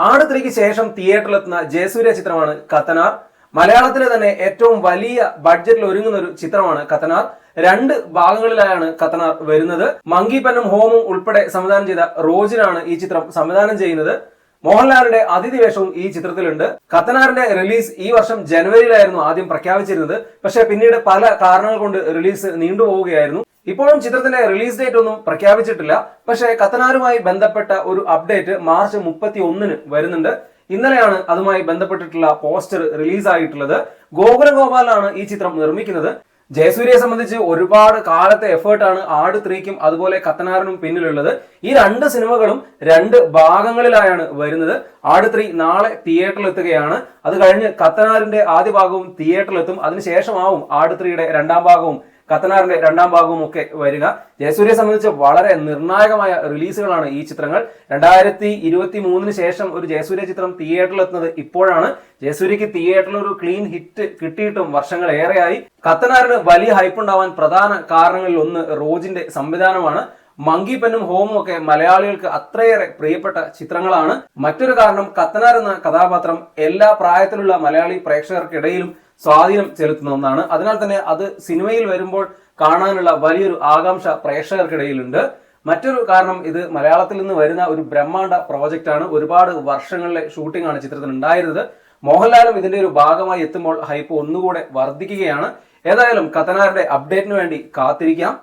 ആട് 3ക്ക് ശേഷം തിയേറ്ററിലെത്തുന്ന ജയസൂര്യ ചിത്രമാണ് കത്തനാർ. മലയാളത്തിലെ തന്നെ ഏറ്റവും വലിയ ബഡ്ജറ്റിൽ ഒരുങ്ങുന്ന ഒരു ചിത്രമാണ് കത്തനാർ. 2 ഭാഗങ്ങളിലായാണ് കത്തനാർ വരുന്നത്. മങ്കി പെന്നും ഹോമും ഉൾപ്പെടെ സംവിധാനം ചെയ്ത റോജിനാണ് ഈ ചിത്രം സംവിധാനം ചെയ്യുന്നത്. മോഹൻലാലിന്റെ അതിഥി വേഷവും ഈ ചിത്രത്തിലുണ്ട്. കത്തനാറിന്റെ റിലീസ് ഈ വർഷം ജനുവരിയിലായിരുന്നു ആദ്യം പ്രഖ്യാപിച്ചിരുന്നത്. പക്ഷേ പിന്നീട് പല കാരണങ്ങൾ കൊണ്ട് റിലീസ് നീണ്ടുപോവുകയായിരുന്നു. ഇപ്പോഴും ചിത്രത്തിന്റെ റിലീസ് ഡേറ്റ് ഒന്നും പ്രഖ്യാപിച്ചിട്ടില്ല. പക്ഷേ കത്തനാറുമായി ബന്ധപ്പെട്ട ഒരു അപ്ഡേറ്റ് മാർച്ച് 31 വരുന്നുണ്ട്. ഇന്നലെയാണ് അതുമായി ബന്ധപ്പെട്ടിട്ടുള്ള പോസ്റ്റർ റിലീസ് ആയിട്ടുള്ളത്. ഗോകുലം ഗോപാലാണ് ഈ ചിത്രം നിർമ്മിക്കുന്നത്. ജയസൂര്യയെ സംബന്ധിച്ച് ഒരുപാട് കാലത്തെ എഫേർട്ടാണ് ആട് 3ക്കും അതുപോലെ കത്തനാറിനും പിന്നിലുള്ളത്. ഈ 2 സിനിമകളും 2 ഭാഗങ്ങളിലായാണ് വരുന്നത്. ആട് 3 നാളെ തിയേറ്ററിൽ എത്തുകയാണ്. അത് കഴിഞ്ഞ് കത്തനാറിന്റെ ആദ്യ ഭാഗവും തിയേറ്ററിലെത്തും. അതിനുശേഷമാവും ആട് 3യുടെ 2ാം ഭാഗവും കത്തനാറിന്റെ 2ാം ഭാഗവും ഒക്കെ വരിക. ജയസൂര്യയെ സംബന്ധിച്ച് വളരെ നിർണായകമായ റിലീസുകളാണ് ഈ ചിത്രങ്ങൾ. 2023 ശേഷം ഒരു ജയസൂര്യ ചിത്രം തിയേറ്ററിൽ എത്തുന്നത് ഇപ്പോഴാണ്. ജയസൂര്യക്ക് തിയേറ്ററിൽ ഒരു ക്ലീൻ ഹിറ്റ് കിട്ടിയിട്ടും വർഷങ്ങൾ ഏറെയായി. കത്തനാറിന് വലിയ ഹൈപ്പ് ഉണ്ടാവാൻ പ്രധാന കാരണങ്ങളിൽ ഒന്ന് റോജിന്റെ സംവിധാനമാണ്. മങ്കി പെന്നും ഹോമും ഒക്കെ മലയാളികൾക്ക് അത്രയേറെ പ്രിയപ്പെട്ട ചിത്രങ്ങളാണ്. മറ്റൊരു കാരണം കത്തനാർ എന്ന കഥാപാത്രം എല്ലാ പ്രായത്തിലുള്ള മലയാളി പ്രേക്ഷകർക്കിടയിലും സ്വാധീനം ചെലുത്തുന്ന ഒന്നാണ്. അതിനാൽ തന്നെ അത് സിനിമയിൽ വരുമ്പോൾ കാണാനുള്ള വലിയൊരു ആകാംക്ഷ പ്രേക്ഷകർക്കിടയിലുണ്ട്. മറ്റൊരു കാരണം ഇത് മലയാളത്തിൽ നിന്ന് വരുന്ന ഒരു ബ്രഹ്മാണ്ഡ പ്രോജക്റ്റ് ആണ്. ഒരുപാട് വർഷങ്ങളിലെ ഷൂട്ടിംഗ് ആണ് ചിത്രത്തിന് ഉണ്ടായിരുന്നത്. മോഹൻലാലും ഇതിന്റെ ഒരു ഭാഗമായി എത്തുമ്പോൾ ഹൈപ്പ് ഒന്നുകൂടെ വർദ്ധിക്കുകയാണ്. ഏതായാലും കത്തനാറിന്റെ അപ്ഡേറ്റിന് വേണ്ടി കാത്തിരിക്കാം.